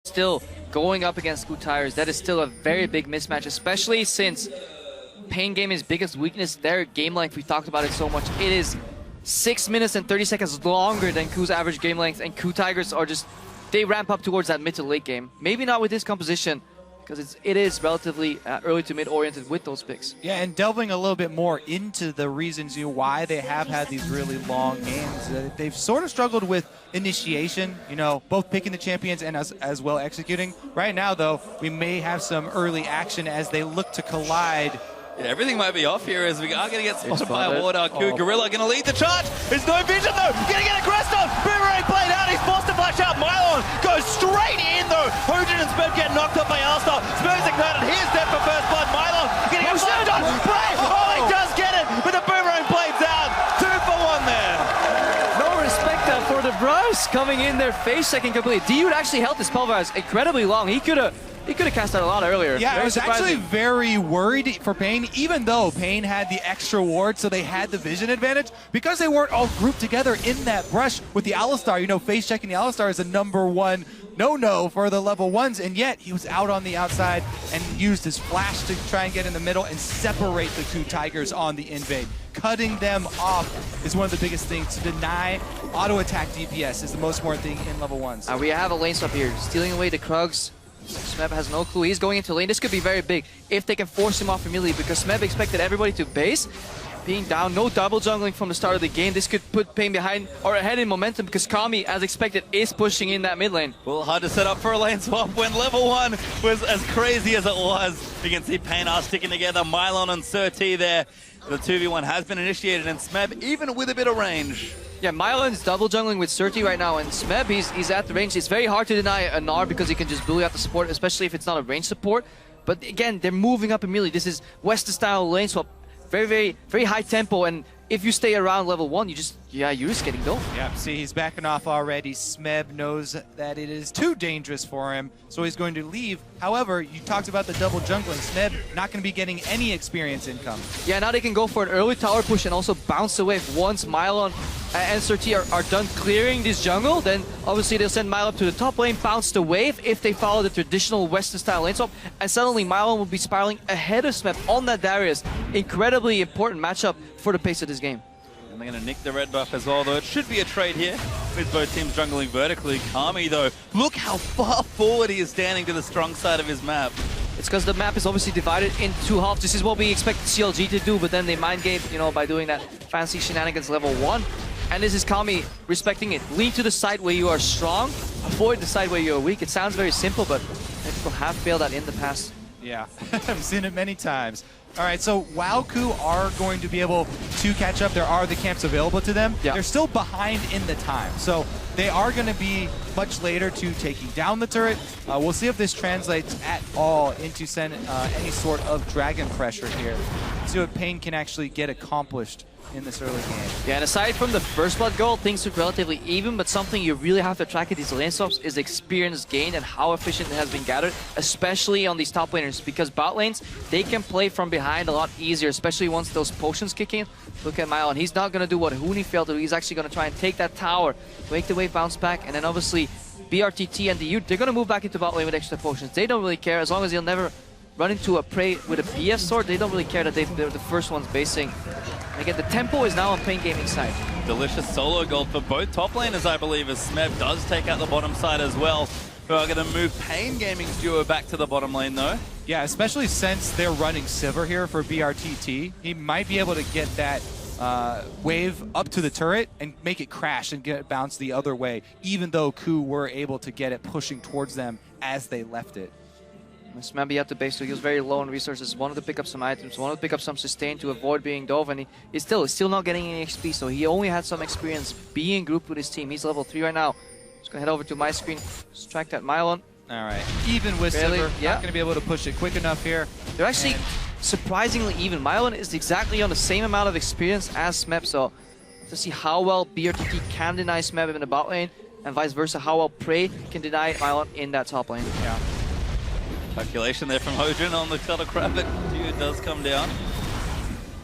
still going up against KOO Tigers, that is still a very big mismatch, especially since Pain Gaming's biggest weakness, their game length, we talked about it so much, it is 6 minutes and 30 seconds longer than KOO's average game length, and KOO Tigers are just, they ramp up towards that mid to late game. Maybe not with this composition, because it is relatively early to mid oriented with those picks. Yeah, and delving a little bit more into the reasons why they have had these really long games. They've sort of struggled with initiation, both picking the champions and as well executing. Right now, though, we may have some early action as they look to collide. Yeah, everything might be off here as we are going to get spotted by a ward. KOO Gorilla going to lead the charge. There's no vision though. Going to get aggressed on. Boomerang played out. He's forced to flash out. Mylon goes straight in though. Hojin and Smeb get knocked up by Alstar. Smeb's ignited. Here's dead for first blood. Mylon going to get flashed on. Play. Oh, he does get it. But the boomerang blades out. 2 for 1 there. No respect for the Bros coming in there, face checking completely. D would actually held the spell virus incredibly long. He could have cast that a lot earlier. Yeah, I was actually very worried for Pain, even though Pain had the extra ward, so they had the vision advantage. Because they weren't all grouped together in that brush with the Alistar, face checking the Alistar is a #1 no-no for the level 1s, and yet he was out on the outside and used his flash to try and get in the middle and separate the KOO Tigers on the invade. Cutting them off is one of the biggest things. To deny auto-attack DPS is the most important thing in level 1s. We have a lane swap here, stealing away the Krugs. Smeb has no clue. He's going into lane. This could be very big if they can force him off immediately, because Smeb expected everybody to base. Being down, no double jungling from the start of the game. This could put Pain behind or ahead in momentum, because Kami, as expected, is pushing in that mid lane. Well, hard to set up for a lane swap when level 1 was as crazy as it was. You can see Pain are sticking together. Mylon and Surti there. The 2v1 has been initiated, and Smeb, even with a bit of range. Yeah, Mylon's double jungling with Surti right now, and Smeb, he's at the range. It's very hard to deny a Gnar because he can just bully out the support, especially if it's not a range support. But again, they're moving up immediately. This is Western style lane swap. Very high tempo, and if you stay around level 1, you're just getting dove. Yeah, see, he's backing off already. Smeb knows that it is too dangerous for him, so he's going to leave. However, you talked about the double jungling. Smeb not going to be getting any experience income. Yeah, now they can go for an early tower push and also bounce away. Once Mylon and Surti are done clearing this jungle, then obviously they'll send Mylon to the top lane, bounce the wave if they follow the traditional Western style lane swap, and suddenly Mylon will be spiraling ahead of Smeb on that Darius. Incredibly important matchup for the pace of this game. And they're going to nick the red buff as well, though. It should be a trade here with both teams jungling vertically. Kami, though, look how far forward he is standing to the strong side of his map. It's because the map is obviously divided into 2 halves. This is what we expect CLG to do, but then they mind game, by doing that fancy shenanigans level 1. And this is Kami respecting it. Lean to the side where you are strong, avoid the side where you are weak. It sounds very simple, but people have failed that in the past. Yeah, I've seen it many times. All right, so while KOO are going to be able to catch up, there are the camps available to them. Yeah. They're still behind in the time, so they are going to be much later to taking down the turret. We'll see if this translates at all into any sort of dragon pressure here. See what Pain can actually get accomplished in this early game. Yeah, and aside from the first blood goal, things look relatively even, but something you really have to track at these lane swaps is experience gained and how efficient it has been gathered, especially on these top laners, because bot lanes, they can play from behind a lot easier, especially once those potions kick in. Look at Mylon. He's not going to do what Huni failed to do. He's actually going to try and take that tower, make the wave bounce back, and then obviously BRTT and the U, they're going to move back into bot lane with extra potions. They don't really care, as long as he'll never run into a prey with a BF sword. They don't really care that they're the first ones basing. And again, the tempo is now on Pain Gaming side. Delicious solo gold for both top laners, I believe, as Smeb does take out the bottom side as well. Who are going to move Pain Gaming's duo back to the bottom lane, though. Yeah, especially since they're running Sivir here for BRTT. He might be able to get that wave up to the turret and make it crash and get it bounced the other way, even though KOO were able to get it pushing towards them as they left it. Smeb at the base, so he was very low on resources. Wanted to pick up some items, wanted to pick up some sustain to avoid being dove, and he's still not getting any XP, so he only had some experience being grouped with his team. He's level 3 right now. Just gonna head over to my screen, strike that Mylon. All right, even with Barely, Sivir, yeah. not gonna be able to push it quick enough here. They're actually surprisingly even. Mylon is exactly on the same amount of experience as Smeb, so to see how well BRTT can deny Smeb in the bot lane, and vice versa, how well Prey can deny Mylon in that top lane. Yeah. Calculation there from Hojin on the Cutter Crab, but dude does come down.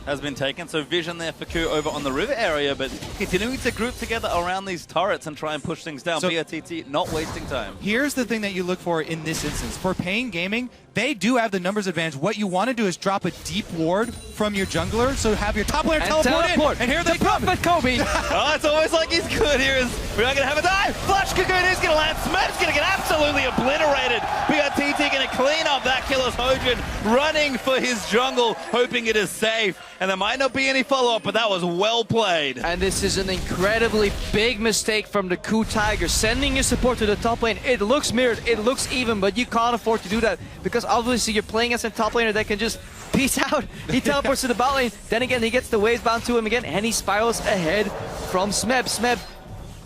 has been taken. So vision there for KOO over on the river area, but continuing to group together around these turrets and try and push things down. So, BRTT not wasting time. Here's the thing that you look for in this instance. For Pain Gaming, they do have the numbers advantage. What you want to do is drop a deep ward from your jungler, so have your top laner teleport in. And here they come. Kobe. Oh, it's almost like he's good here. We're not going to have a dive. Flash Cocoon is going to land. Smeb's going to get absolutely obliterated. BRTT going to clean up that kill as Hojin running for his jungle, hoping it is safe. And there might not be any follow-up, but that was well played. And this is an incredibly big mistake from the KOO Tigers. Sending your support to the top lane, it looks mirrored, it looks even, but you can't afford to do that because obviously you're playing as a top laner that can just peace out. He teleports to the bot lane, then again he gets the waves bound to him again, and he spirals ahead from Smeb. Smeb,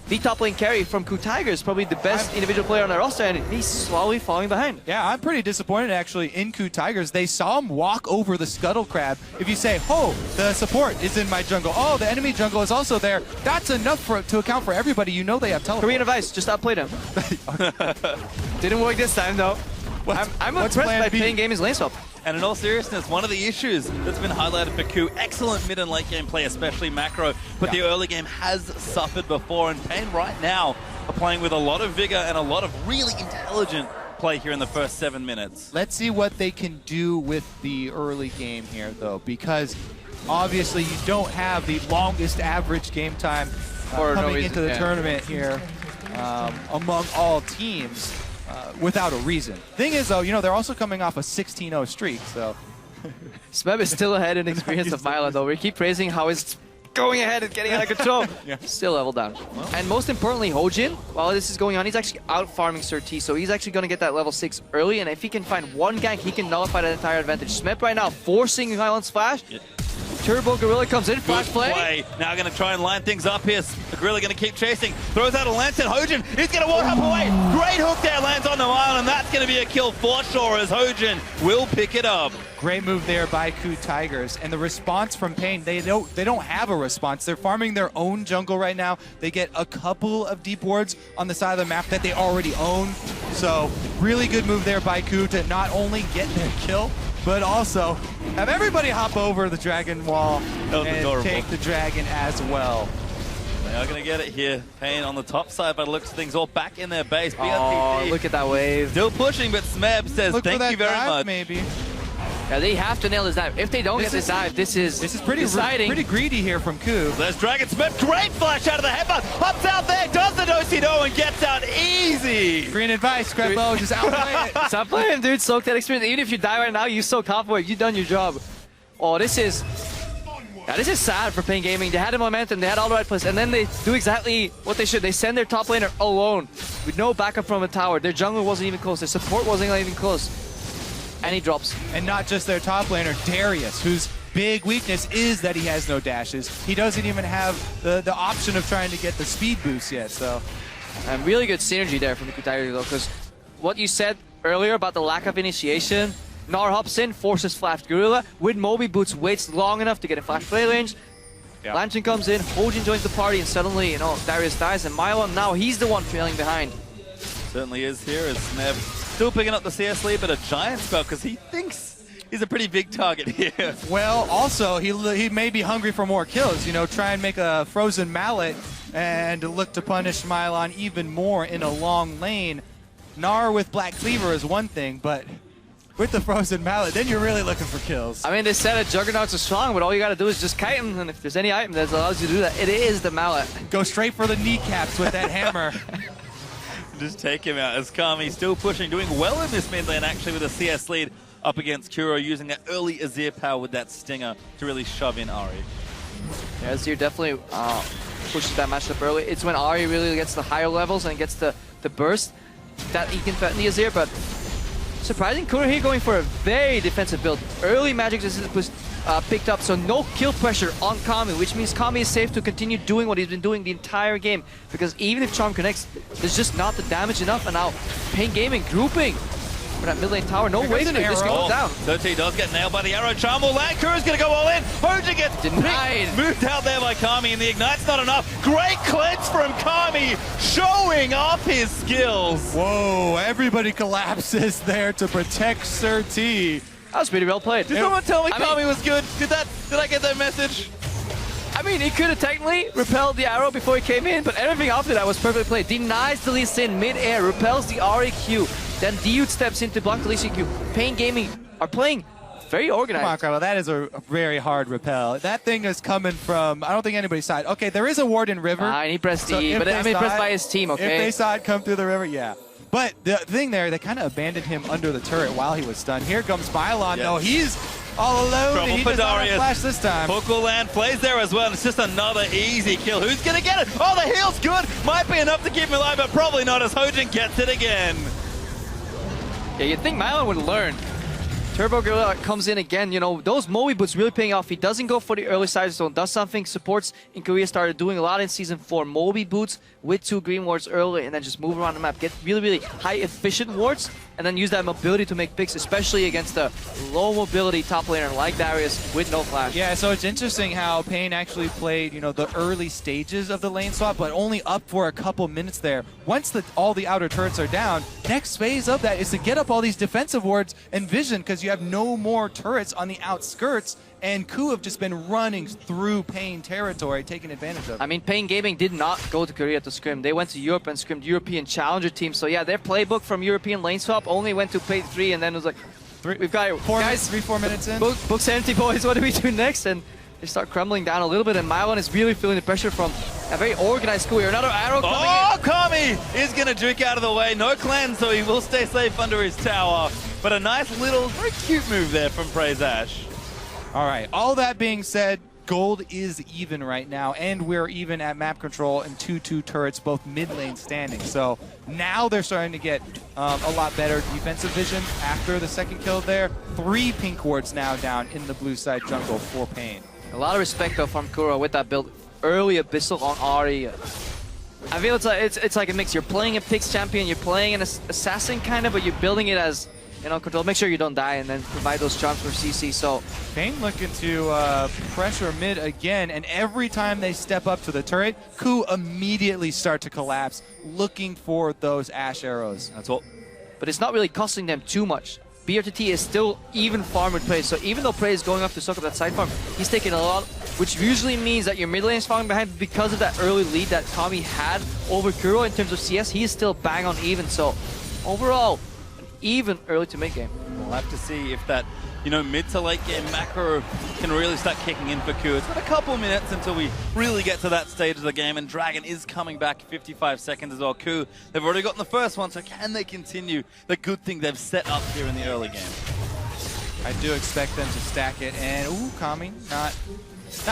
the top lane carry from KOO Tigers, probably the best individual player on the roster, and he's slowly falling behind. Yeah, I'm pretty disappointed actually in KOO Tigers. They saw him walk over the Scuttle Crab. If you say, oh, the support is in my jungle, oh, the enemy jungle is also there, that's enough to account for everybody. You know they have teleport. Korean advice, just outplayed him. Didn't work this time though. I'm impressed by Pain Gaming's lane swap. And in all seriousness, one of the issues that's been highlighted for KOO, excellent mid and late game play, especially macro, but the early game has suffered before, and Pain right now are playing with a lot of vigor and a lot of really intelligent play here in the first 7 minutes. Let's see what they can do with the early game here, though, because obviously you don't have the longest average game time coming into the tournament here among all teams. Without a reason. Thing is, though, you know, they're also coming off a 16-0 streak, so... Smeb is still ahead in experience of Mylan, though. We keep praising how it's going ahead and getting out of control. Still level down. Well. And most importantly, Hojin, while this is going on, he's actually out-farming Sir T, so he's actually going to get that level 6 early, and if he can find one gank, he can nullify that entire advantage. Smeb right now forcing Mylan's flash. Turbo Gorilla comes in, flash play. Now going to try and line things up here. The Gorilla going to keep chasing. Throws out a lance and Hojin is going to walk up away. Great hook there, lands on the mile, and that's going to be a kill for sure as Hojin will pick it up. Great move there by KOO Tigers, and the response from Pain, they don't have a response. They're farming their own jungle right now. They get a couple of deep wards on the side of the map that they already own. So really good move there by KOO to not only get their kill, but also have everybody hop over the dragon wall and take the dragon as well. They are going to get it here. Pain on the top side, but it looks things all back in their base. Oh, BRTT look at that wave. still pushing, but Smeb says thank you very much. Maybe. Yeah, they have to nail this dive. If they don't get this dive, this is pretty exciting. Pretty greedy here from KOO. There's Dragon Smith, great flash out of the headbutt, hops out there, does the do-si-do and gets out easy. Green advice, Scrapbo, just outplay it. Stop playing, dude. Soak that experience. Even if you die right now, you soak halfway. You've done your job. Oh, this is sad for Pain Gaming. They had the momentum, they had all the right plays, and then they do exactly what they should. They send their top laner alone with no backup from a tower. Their jungle wasn't even close. Their support wasn't even close. And he drops. And not just their top laner, Darius, whose big weakness is that he has no dashes. He doesn't even have the option of trying to get the speed boost yet, so. And really good synergy there from the KOO Tigers, though, because what you said earlier about the lack of initiation, Gnar hops in, forces Flash Gorilla, with Moby Boots, waits long enough to get a flash play range. Lantern comes in, Hojin joins the party, and suddenly, you know, Darius dies, and Mylon, now he's the one trailing behind. Certainly is here as Smeb still picking up the CS lead, but a giant spell because he thinks he's a pretty big target here. Well, also, he may be hungry for more kills, you know, try and make a frozen mallet and look to punish Mylon even more in a long lane. Gnar with Black Cleaver is one thing, but with the frozen mallet, then you're really looking for kills. I mean, they said that Juggernauts are strong, but all you gotta do is just kite him, and if there's any item that allows you to do that, it is the mallet. Go straight for the kneecaps with that hammer. Just take him out as Kami still pushing, doing well in this mid lane actually with a CS lead up against KOO, using that early Azir power with that stinger to really shove in Ahri. Yeah, Azir definitely pushes that matchup early. It's when Ahri really gets the higher levels and gets the burst that he can threaten the Azir, but surprising KOO here going for a very defensive build. Early magic resistance was picked up, so no kill pressure on Kami, which means Kami is safe to continue doing what he's been doing the entire game, because even if Charm connects, there's just not the damage enough, and now Pain Gaming grouping for that mid lane tower. No way to this goes down. 13 does get nailed by the arrow. Charm will land. KOO's going to go all in. Hojin gets denied. Moved out there by Kami, and the Ignite's not enough. Great cleanse from Kami, showing off his skills. Whoa, everybody collapses there to protect Sir T. That was pretty well played. Did someone tell me Kami was good? Did I get that message? I mean, he could have technically repelled the arrow before he came in, but everything after that was perfectly played. Denies the Lee Sin mid-air, repels the REQ, then Dude steps in to block the Lee Sin Q. Pain Gaming are playing very organized. Come on, Carlo, that is a very hard repel. That thing is coming from, I don't think anybody's side. Okay, there is a ward in river. And he pressed E, but I mean, pressed by his team, okay? If they saw it come through the river, yeah. But the thing there, they kind of abandoned him under the turret while he was stunned. Here comes Mylon, though. He's all alone. Trouble He for does not have Darius. flash this time. Hook will land, plays there as well. It's just another easy kill. Who's going to get it? Oh, the heal's good. Might be enough to keep him alive, but probably not as Hojin gets it again. Yeah, you'd think Mylon would learn. Turbo Gorilla comes in again. You know, those Moe boots really paying off. He doesn't go for the early side zone, does something supports in Korea started doing a lot in Season 4. Moe boots with 2 green wards early and then just move around the map. Get really, really high efficient wards and then use that mobility to make picks, especially against a low mobility top laner like Darius with no flash. Yeah, so it's interesting how Pain actually played, you know, the early stages of the lane swap, but only up for a couple minutes there. Once all the outer turrets are down, next phase of that is to get up all these defensive wards and vision, because you have no more turrets on the outskirts, and KOO have just been running through Pain territory, taking advantage of it. I mean, Pain Gaming did not go to Korea to scrim. They went to Europe and scrimmed European Challenger teams. So yeah, their playbook from European lane swap only went to play 3, and then it was like, we've got 4 minutes in. Books empty, boys. What do we do next? And they start crumbling down a little bit, and Mylon is really feeling the pressure from a very organized KOO here. Another arrow coming in. Oh, Kami is going to juke out of the way. No cleanse, so he will stay safe under his tower. But a nice little, very cute move there from Praise Ash. All right, all that being said, gold is even right now, and we're even at map control and 2-2 turrets, both mid lane standing. So now they're starting to get a lot better defensive vision after the second kill there. 3 pink wards now down in the blue side jungle for Pain. A lot of respect though from Kuro with that build. Early Abyssal on Ahri. I feel it's like a mix. You're playing a Pix champion, you're playing an assassin kind of, but you're building it as, you know, control. Make sure you don't die and then provide those charms for CC. So Pain looking to pressure mid again, and every time they step up to the turret, KOO immediately start to collapse, looking for those Ash arrows. That's all. but it's not really costing them too much. BRTT is still even farm with Prey, so even though Prey is going up to suck up that side farm, he's taking a lot, which usually means that your mid lane is falling behind. Because of that early lead that Kami had over Kuro in terms of CS, he is still bang on even. So overall, an even early to mid game. We'll have to see if that, you know, mid to late game macro can really start kicking in for KOO. It's got a couple minutes until we really get to that stage of the game, and Dragon is coming back 55 seconds as well. KOO, they've already gotten the first one, so can they continue the good thing they've set up here in the early game? I do expect them to stack it, and ooh, Kami not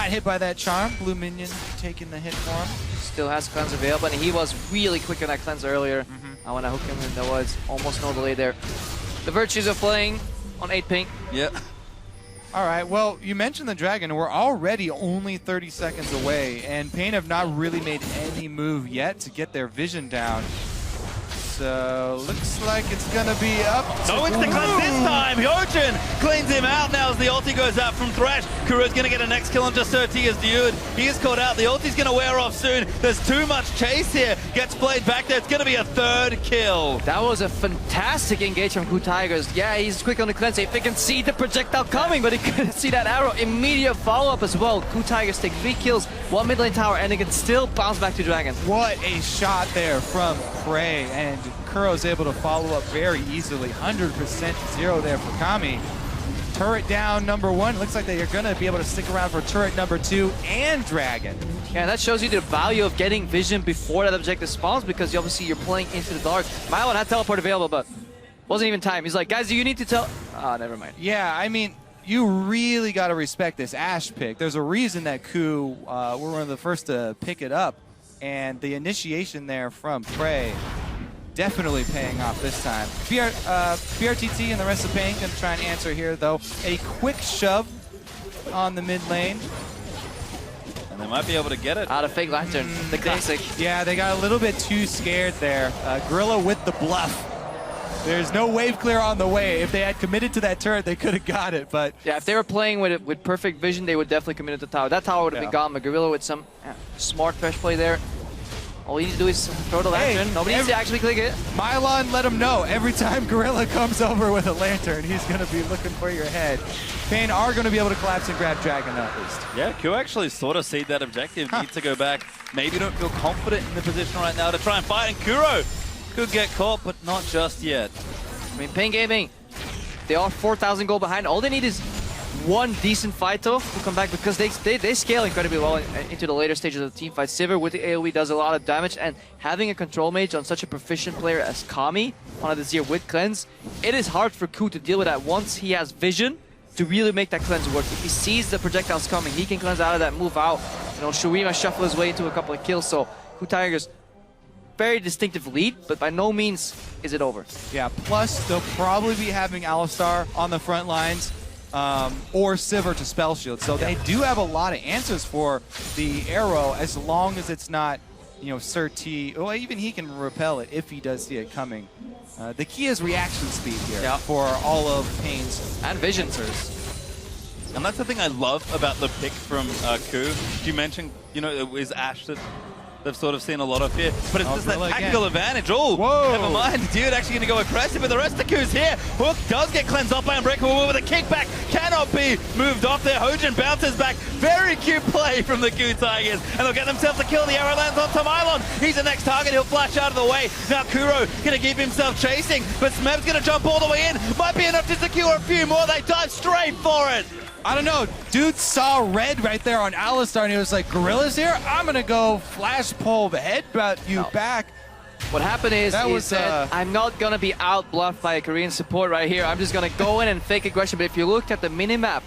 hit by that charm. Blue minion taking the hit for him. Still has cleanse available, and he was really quick on that cleanse earlier. I want to hook him, and there was almost no delay there. The Virtues are playing on 8 ping. Yeah. All right, well, you mentioned the Dragon. We're already only 30 seconds away, and Pain have not really made any move yet to get their vision down. So, looks like it's going to be up to... No instant cleanse this time! Hyojin cleans him out now as the ulti goes out from Thresh. Kuro's going to get a next kill on just 30 as Dude. He is caught out. The ulti's going to wear off soon. There's too much chase here. Gets played back there. It's going to be a third kill. That was a fantastic engage from KOO Tigers. Yeah, he's quick on the cleanse. If he can see the projectile coming, but he couldn't see that arrow. Immediate follow-up as well. KOO Tigers take 3 kills, 1 mid lane tower, and they can still bounce back to Dragon. What a shot there from Prey, and Kuro's able to follow up very easily. 100% zero there for Kami. Turret down number 1. Looks like they are going to be able to stick around for turret number 2 and Dragon. Yeah, and that shows you the value of getting vision before that objective spawns, because obviously you're playing into the dark. Mylon had teleport available, but wasn't even time. He's like, guys, do you need to tell... Ah, never mind. Yeah, I mean, you really got to respect this Ashe pick. There's a reason that KOO were one of the first to pick it up, and the initiation there from Prey definitely paying off this time. BRTT and the rest of Pain can try and answer here, though. A quick shove on the mid lane. And they might be able to get it. Out of Fake Lantern, the classic. Yeah, they got a little bit too scared there. Gorilla with the bluff. There's no wave clear on the way. If they had committed to that turret, they could have got it, but... Yeah, if they were playing with perfect vision, they would definitely commit to the tower. That tower would have been gone, but Gorilla with some smart Thresh play there. All you need to do is throw the lantern. Nobody needs to actually click it. Mylon let him know every time Gorilla comes over with a lantern, he's going to be looking for your head. Pain are going to be able to collapse and grab Dragon at least. Yeah, KOO actually sort of see that objective. Need to go back. Maybe don't feel confident in the position right now to try and fight. And Kuro could get caught, but not just yet. I mean, Pain Gaming, they are 4,000 gold behind. All they need is one decent fighter to come back because they scale incredibly well into the later stages of the team fight. Sivir with the AoE does a lot of damage, and having a control mage on such a proficient player as Kami on a Vizier with cleanse, it is hard for KOO to deal with that once he has vision to really make that cleanse work. If he sees the projectiles coming, he can cleanse out of that, move out. You know, Shurima shuffle his way into a couple of kills, so KOO Tigers very distinctive lead, but by no means is it over. Yeah, plus they'll probably be having Alistar on the front lines. Or Sivir to spell shield. So they do have a lot of answers for the arrow as long as it's not, you know, Sir T. Well, even he can repel it if he does see it coming. The key is reaction speed here for all of Pain's and vision. And that's the thing I love about the pick from KOO. You mentioned, you know, it was Ashe that they've sort of seen a lot of here, but it's just that tactical advantage. Oh, never mind. Dude actually going to go aggressive, but the rest of KOO's here. Hook does get cleansed off by Unbreakable with a kickback. Cannot be moved off there. Hojin bounces back. Very cute play from the KOO Tigers, and they'll get themselves a kill. The arrow lands on Mylon. He's the next target. He'll flash out of the way. Now Kuro going to keep himself chasing, but Smeb's going to jump all the way in. Might be enough to secure a few more. They dive straight for it. I don't know, dude saw red right there on Alistar and he was like, Gorilla's here? I'm gonna go flash pull the headbutt you back. What happened is he said, I'm not gonna be out-bluffed by a Korean support right here. I'm just gonna go in and fake aggression. But if you looked at the minimap,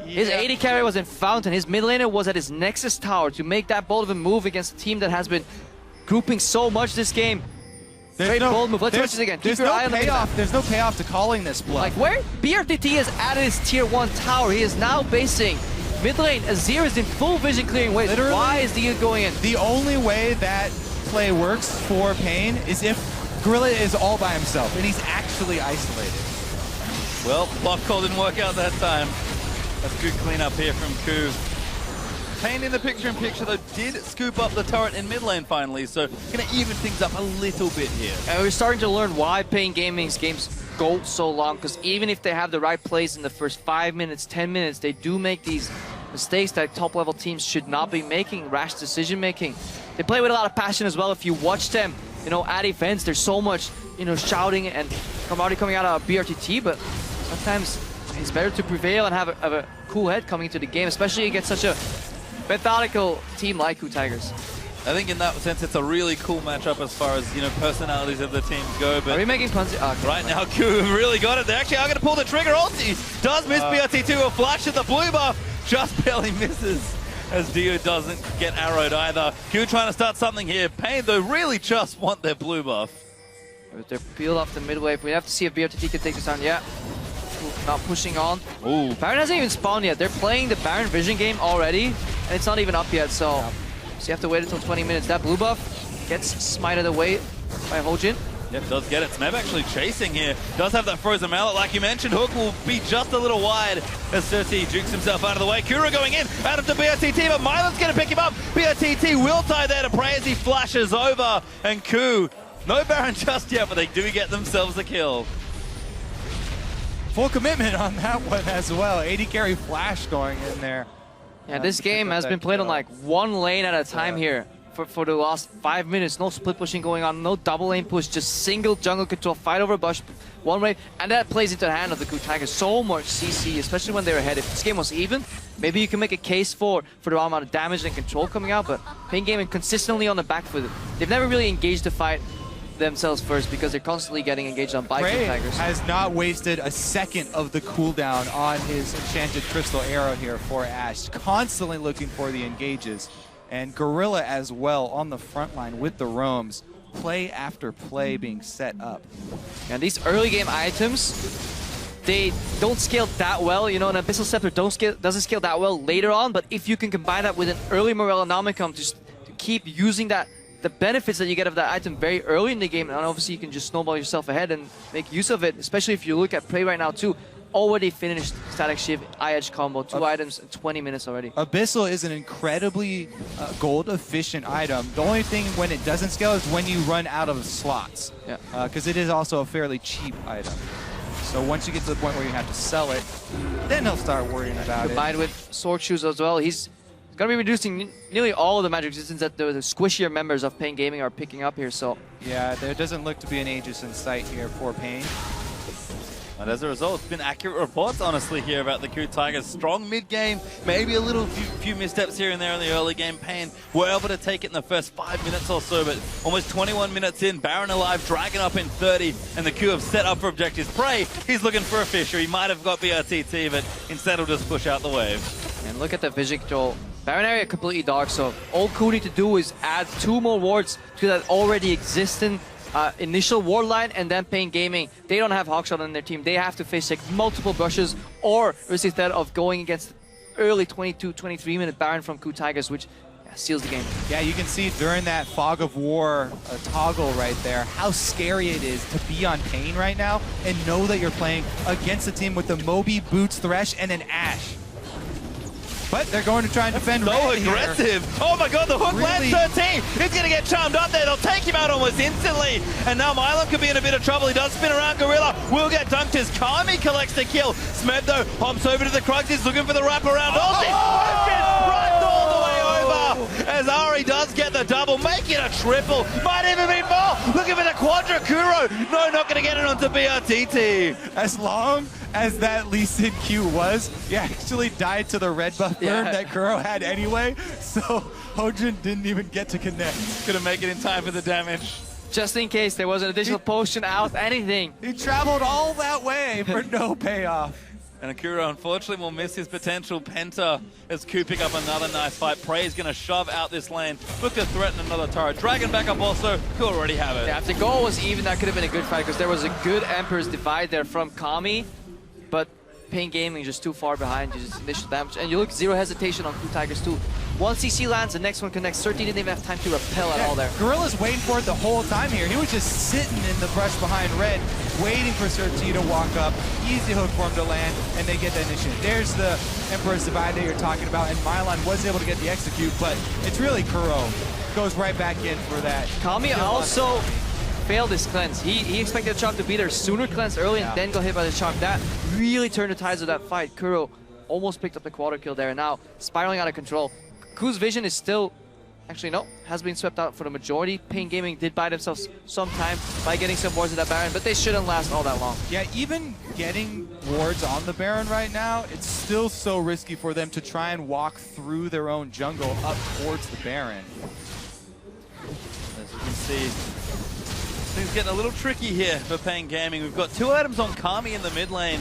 his AD carry was in Fountain. His mid laner was at his Nexus tower to make that bold of a move against a team that has been grouping so much this game. Great bold move. Let's watch this again. There's no payoff to calling this bluff. Like where BRTT has added his tier 1 tower, he is now basing mid lane. Azir is in full vision clearing ways. Literally, why is the going in? The only way that play works for Pain is if Gorilla is all by himself and he's actually isolated. Well, bluff call didn't work out that time. That's good cleanup here from KOO. Pain in the picture-in-picture, though, did scoop up the turret in mid lane finally, so going to even things up a little bit here. And we're starting to learn why Pain Gaming's games go so long, because even if they have the right plays in the first 5 minutes, 10 minutes, they do make these mistakes that top-level teams should not be making, rash decision-making. They play with a lot of passion as well. If you watch them, you know, at events, there's so much, you know, shouting and camaraderie coming out of BRTT, but sometimes it's better to prevail and have a cool head coming into the game, especially against such a methodical team like KOO Tigers. I think in that sense it's a really cool matchup as far as, you know, personalities of the teams go. But are we making puns? Okay, right now, KOO have really got it. They actually are going to pull the trigger. Ulti does miss BRT2. A flash at the blue buff. Just barely misses as Dio doesn't get arrowed either. KOO trying to start something here. Pain, though, really just want their blue buff. They're peeled off the mid wave. We have to see if BRTT can take this down. Yeah. Not pushing on. Ooh. Baron hasn't even spawned yet. They're playing the Baron vision game already, and it's not even up yet, so you have to wait until 20 minutes. That blue buff gets smited away by Hojin. Yep, does get it. Smeb actually chasing here. Does have that frozen mallet, like you mentioned. Hook will be just a little wide as Cersei jukes himself out of the way. Kuro going in, out of the BRTT, but Mylon's going to pick him up. BRTT will tie there to pray as he flashes over, and KOO, no Baron just yet, but they do get themselves a kill. Full commitment on that one as well. AD carry flash going in there. Yeah, this game has been played on like one lane at a time here for the last 5 minutes. No split pushing going on, no double lane push, just single jungle control, fight over bush, one wave, and that plays into the hand of the KOO Tigers. So much CC, especially when they're ahead. If this game was even, maybe you can make a case for the amount of damage and control coming out, but Pain Gaming consistently on the back foot. They've never really engaged the fight themselves first because they're constantly getting engaged on by KOO Tigers. Has not wasted a second of the cooldown on his enchanted crystal arrow here for Ashe. Constantly looking for the engages. And Gorilla as well on the front line with the roams. Play after play being set up. And these early game items, they don't scale that well. You know, an Abyssal Scepter doesn't scale that well later on, but if you can combine that with an early Morellonomicon to keep using that, the benefits that you get of that item very early in the game, and obviously you can just snowball yourself ahead and make use of it, especially if you look at play right now too. already finished Static Shift, IH combo, 2 items in 20 minutes already. Abyssal is an incredibly gold efficient item. The only thing when it doesn't scale is when you run out of slots. Yeah. Because it is also a fairly cheap item. So once you get to the point where you have to sell it, then he'll start worrying about it. Combined with Sword Shoes as well, he's going to be reducing nearly all of the magic resistance that the squishier members of Pain Gaming are picking up here. So yeah, there doesn't look to be an Aegis in sight here for Pain. And as a result, it's been accurate reports, honestly, here about the KOO Tigers. Strong mid-game, maybe a little few missteps here and there in the early game. Pain were able to take it in the first 5 minutes or so, but almost 21 minutes in, Baron alive, Dragon up in 30, and the KOO have set up for objectives. Prey, he's looking for a Fisher. He might have got BRTT, but instead he'll just push out the wave. And look at the vision control. Baron area completely dark, so all KOO need to do is add 2 more wards to that already existing initial ward line, and then Pain Gaming, they don't have Hawkshot on their team. They have to face like multiple brushes or risk the threat of going against early 22, 23 minute Baron from KOO Tigers, which seals the game. Yeah, you can see during that Fog of War toggle right there how scary it is to be on Pain right now and know that you're playing against a team with the Moby, Boots, Thresh, and an Ashe. But they're going to try and defend So red aggressive. Here. Oh my god, the hook Really? lands 13. He's going to get charmed up there. They'll take him out almost instantly. And now Milan could be in a bit of trouble. He does spin around. Gorilla will get dunked as Kami collects the kill. Smeb, though, hops over to the Krugs. He's looking for the wraparound. Ulti. Runs all the way over as Ari does get the double. Make it a triple. Might even be more. Looking for the Quadra Kuro. No, not going to get it onto BRTT. As long as that Lee Sin Q was, he actually died to the red buff burn that Kuro had anyway, so Hojin didn't even get to connect. Couldn't make it in time for the damage. Just in case there was an additional potion out, anything. He traveled all that way for no payoff. And Akuro, unfortunately, will miss his potential Penta as KOO pick up another nice fight. Prey is going to shove out this lane. Look to threaten another turret. Dragon back up also. KOO already have it. Yeah, if the goal was even, that could have been a good fight because there was a good Emperor's Divide there from Kami, but Pain Gaming just too far behind, just initial damage. And you look, zero hesitation on KOO Tigers too. One CC lands, the next one connects. 13 didn't even have time to repel at all there. Gorilla's waiting for it the whole time here. He was just sitting in the brush behind red, waiting for Serti to walk up. Easy hook for him to land, and they get the initiative. There's the Emperor's Divide that you're talking about, and Milan was able to get the execute, but it's really Kuro. Goes right back in for that. Kami also failed his cleanse. He expected the charm to be there sooner, cleanse early, and then got hit by the charm. That really turned the tides of that fight. Kuro almost picked up the quarter kill there, and now spiraling out of control. KOO's vision is still, actually no, has been swept out for the majority. Pain Gaming did buy themselves some time by getting some wards of that Baron, but they shouldn't last all that long. Yeah, even getting wards on the Baron right now, it's still so risky for them to try and walk through their own jungle up towards the Baron. As you can see, things getting a little tricky here for Pain Gaming. We've got 2 items on Kami in the mid lane,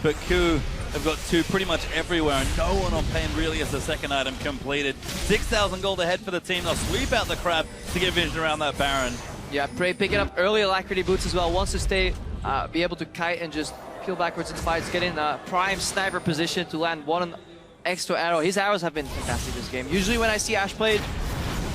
but KOO have got 2 pretty much everywhere, and no one on Pain really has the second item completed. 6,000 gold ahead for the team. They'll sweep out the crab to get vision around that Baron. Yeah, Prey picking up early Alacrity boots as well. Wants to stay, be able to kite and just peel backwards in fights, get in a prime sniper position to land one extra arrow. His arrows have been fantastic this game. Usually when I see Ashe played,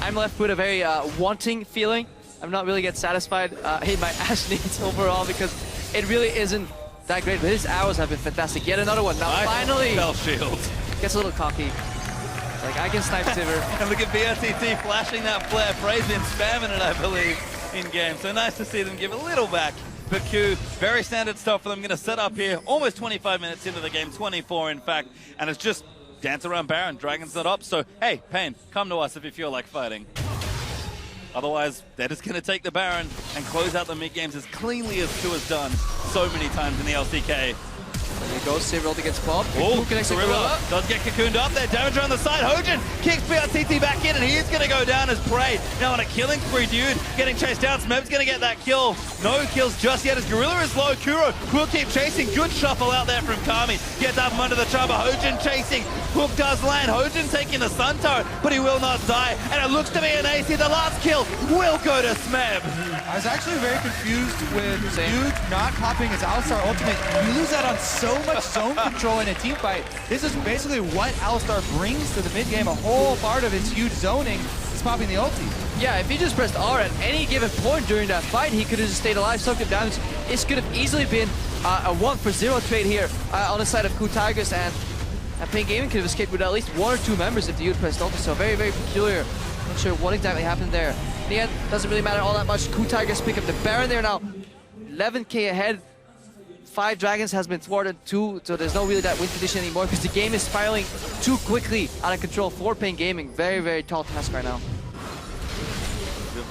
I'm left with a very wanting feeling. I'm not really get satisfied in my Ashe needs overall because it really isn't that great, but his arrows have been fantastic. Yet another one. Now finally Spell shield. Gets a little cocky. Like, I can snipe Sivir. And look at BRTT flashing that flare. Prey's been spamming it, I believe, in game. So nice to see them give a little back. But KOO, very standard stuff for them. Going to set up here almost 25 minutes into the game, 24 in fact, and it's just dance around Baron. Dragon's not up, so hey, Pain, come to us if you feel like fighting. Otherwise, they're just going to take the Baron and close out the mid-games as cleanly as KOO has done so many times in the LCK. There you go, Sivir gets popped. Oh, Gorilla does get cocooned up there. Damage on the side. Hojin kicks BRTT back in, and he is going to go down as Prey. Now on a killing spree, dude. Getting chased down. Smeb's going to get that kill. No kills just yet as Gorilla is low. Kuro will keep chasing. Good shuffle out there from Kami. Gets up under the charmer. Hojin chasing. Hook does land. Hojin taking the Sun Turret, but he will not die. And it looks to be an AC. The last kill will go to Smeb. I was actually very confused with Dude not popping his Alistar ultimate. You lose out on so much zone control in a team fight. This is basically what Alistar brings to the mid game. A whole part of its huge zoning is popping the ulti. Yeah, if he just pressed R at any given point during that fight, he could have just stayed alive, soaked him damage. This could have easily been a 1-for-0 trade here on the side of KOO Tigers, and PNG Gaming could have escaped with at least 1 or 2 members if the youth pressed ulti. So very, very peculiar. Not sure what exactly happened there. In the end, doesn't really matter all that much. KOO Tigers pick up the Baron there now. 11k ahead. 5 dragons has been thwarted, 2, so there's no really that win condition anymore because the game is spiraling too quickly out of control for PNG Gaming. Very, very tall task right now.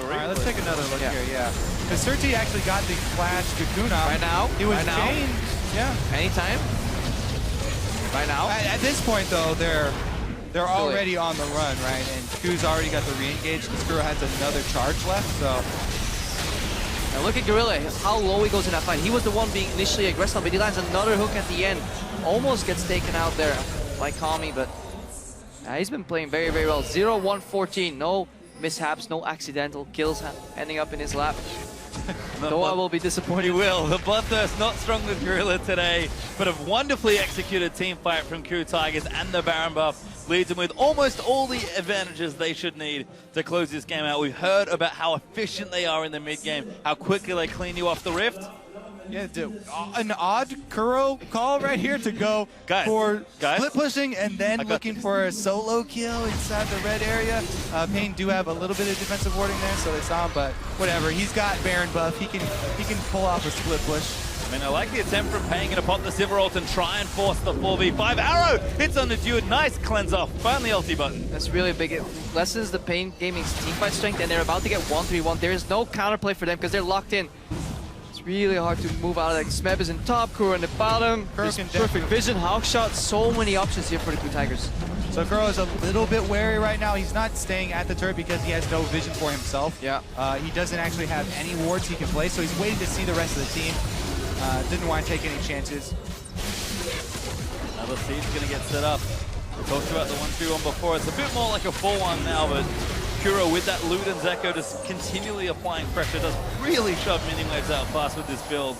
All right, let's take another look here, yeah. Because Serti actually got the flash Kakuna. Right now? He was right now? chained. Yeah. Anytime? Right now? At this point, though, they're already on the run, right? And KOO's already got the re-engage. Skuro has another charge left, so... Now look at Gorilla, how low he goes in that fight. He was the one being initially aggressive, but he lands another hook at the end. Almost gets taken out there by Kami, but he's been playing very, very well. 0-1-14, no mishaps, no accidental kills ending up in his lap. Noah will be disappointed. He will. The Bloodthirst not strong with Gorilla today, but a wonderfully executed team fight from KOO Tigers, and the Baron buff leads them with almost all the advantages they should need to close this game out. We've heard about how efficient they are in the mid game, how quickly they clean you off the rift. Yeah, an odd Kuro call right here to go for split pushing and then looking for a solo kill inside the red area. Pain do have a little bit of defensive warding there, so they saw him, but whatever. He's got Baron buff. He can pull off a split push. I mean, I like the attempt from Pain to pop the Sivir ult and try and force the 4v5. Arrow hits on the dude. Nice cleanse off. Find the ulti button. That's really big. It lessens the PNG Gaming's teamfight strength, and they're about to get 1-3-1. There is no counterplay for them because they're locked in. Really hard to move out of that. Smeb is in top, Kuro in the bottom. Perfect vision, Hawk shot, so many options here for the KOO Tigers. So Kuro is a little bit wary right now. He's not staying at the turret because he has no vision for himself. Yeah. He doesn't actually have any wards he can play, so he's waiting to see the rest of the team. Didn't want to take any chances. Another siege going to get set up. We talked about the 1-3-1 before. It's a bit more like a 4-1 now, but Kuro with that Luden's Echo just continually applying pressure does really shove mini waves out fast with this build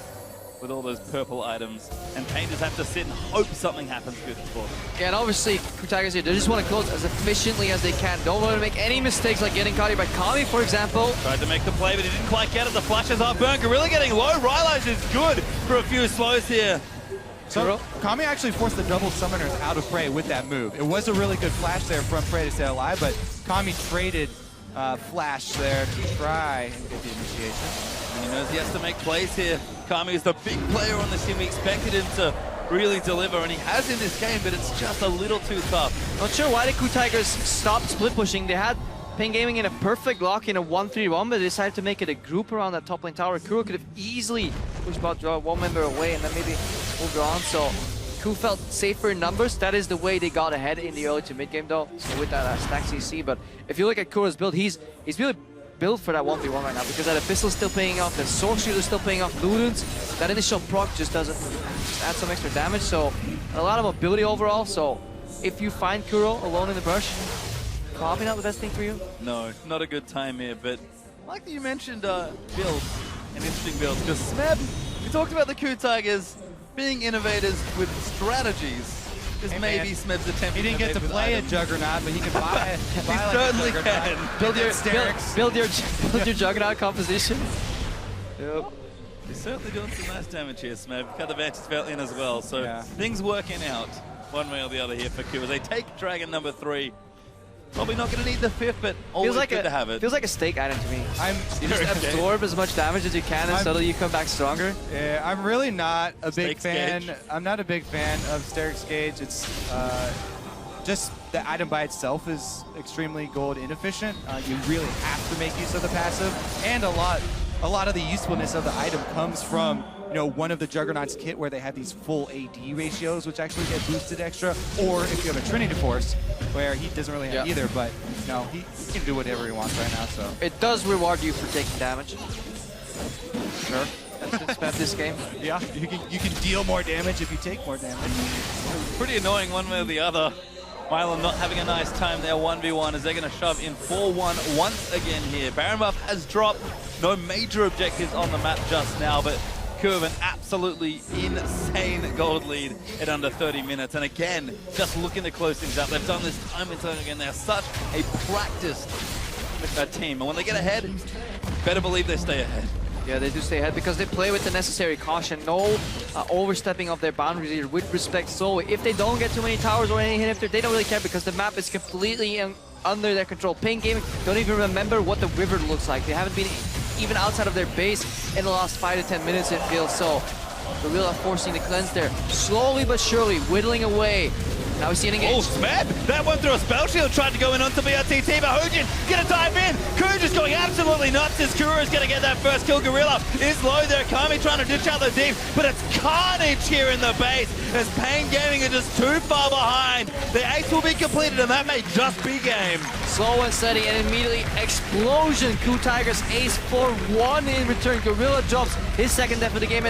with all those purple items. And Pain just have to sit and hope something happens good for them. Yeah, and obviously KOO Tigers here, they just want to close as efficiently as they can. Don't want to make any mistakes like getting caught here by Kami, for example. Tried to make the play, but he didn't quite get it. The flashes are burnt. Gorilla getting low. Rylai's is good for a few slows here. So Kami actually forced the double summoners out of Prey with that move. It was a really good flash there from Prey to stay alive, but Kami traded flash there to try and get the initiation. And he knows he has to make plays here. Kami is the big player on this team. We expected him to really deliver, and he has in this game, but it's just a little too tough. Not sure why the KOO Tigers stopped split pushing. They had PNG Gaming in a perfect lock in a 1-3-1, but they decided to make it a group around that top lane tower. Kuro could have easily pushed about, draw one member away, and then maybe moved on. So KOO felt safer in numbers. That is the way they got ahead in the early to mid game, though. So with that stack CC, but if you look at Kuro's build, he's really built for that 1v1 right now because that Abyssal is still paying off, the Sword Shield is still paying off, Ludens, that initial proc just doesn't add some extra damage, so a lot of mobility overall. So if you find Kuro alone in the brush, probably not the best thing for you. No, not a good time here, but like you mentioned, builds, an interesting build, because Smeb, we talked about the KOO Tigers being innovators with strategies. This may be Smeb's attempt. He didn't get to play a Juggernaut, but he can buy he certainly can. Build your Juggernaut composition. Yep. He's certainly doing some nice damage here, Smeb. Cut the Vantage Spell in as well, so things working out one way or the other here for KOO as they take Dragon number 3. Probably not going to need the 5th, but always good to have it. Feels like a stake item to me. You just absorb as much damage as you can, and suddenly you come back stronger. Yeah, I'm really not a big fan. I'm not a big fan of Steric's Gauge. It's just the item by itself is extremely gold inefficient. You really have to make use of the passive, and a lot of the usefulness of the item comes from one of the Juggernaut's kit where they have these full AD ratios, which actually get boosted extra, or if you have a Trinity Force, where he doesn't really have either, but he can do whatever he wants right now. So it does reward you for taking damage. Sure, that's been this game. Yeah, you can deal more damage if you take more damage. Pretty annoying one way or the other. Mylon not having a nice time there 1v1 as they're going to shove in 4-1 once again here. Baron buff has dropped. No major objectives on the map just now, but KOO have an absolutely insane gold lead at under 30 minutes. And again, just looking to close things up. They've done this time and time again. They're such a practiced team. And when they get ahead, better believe they stay ahead. Yeah, they do stay ahead because they play with the necessary caution. No overstepping of their boundaries here with respect. So if they don't get too many towers or any hit, they don't really care because the map is completely under their control. PNG Gaming don't even remember what the river looks like. They haven't been even outside of their base in the last 5 to 10 minutes, it feels. So Gorilla forcing the cleanse there. Slowly but surely, whittling away. Now we see an engage. Oh, Smeb! That one through a spell shield, tried to go in onto BRTT, but Hujin gonna dive in. KOO just going absolutely nuts as Kuro is gonna get that first kill. Gorilla is low there. Kami trying to ditch out the deep, but it's carnage here in the base as PNG Gaming are just too far behind. The ace will be completed, and that may just be game. Slow and steady, and immediately explosion. KOO Tigers ace for 1 in return. Gorilla drops his second death of the game.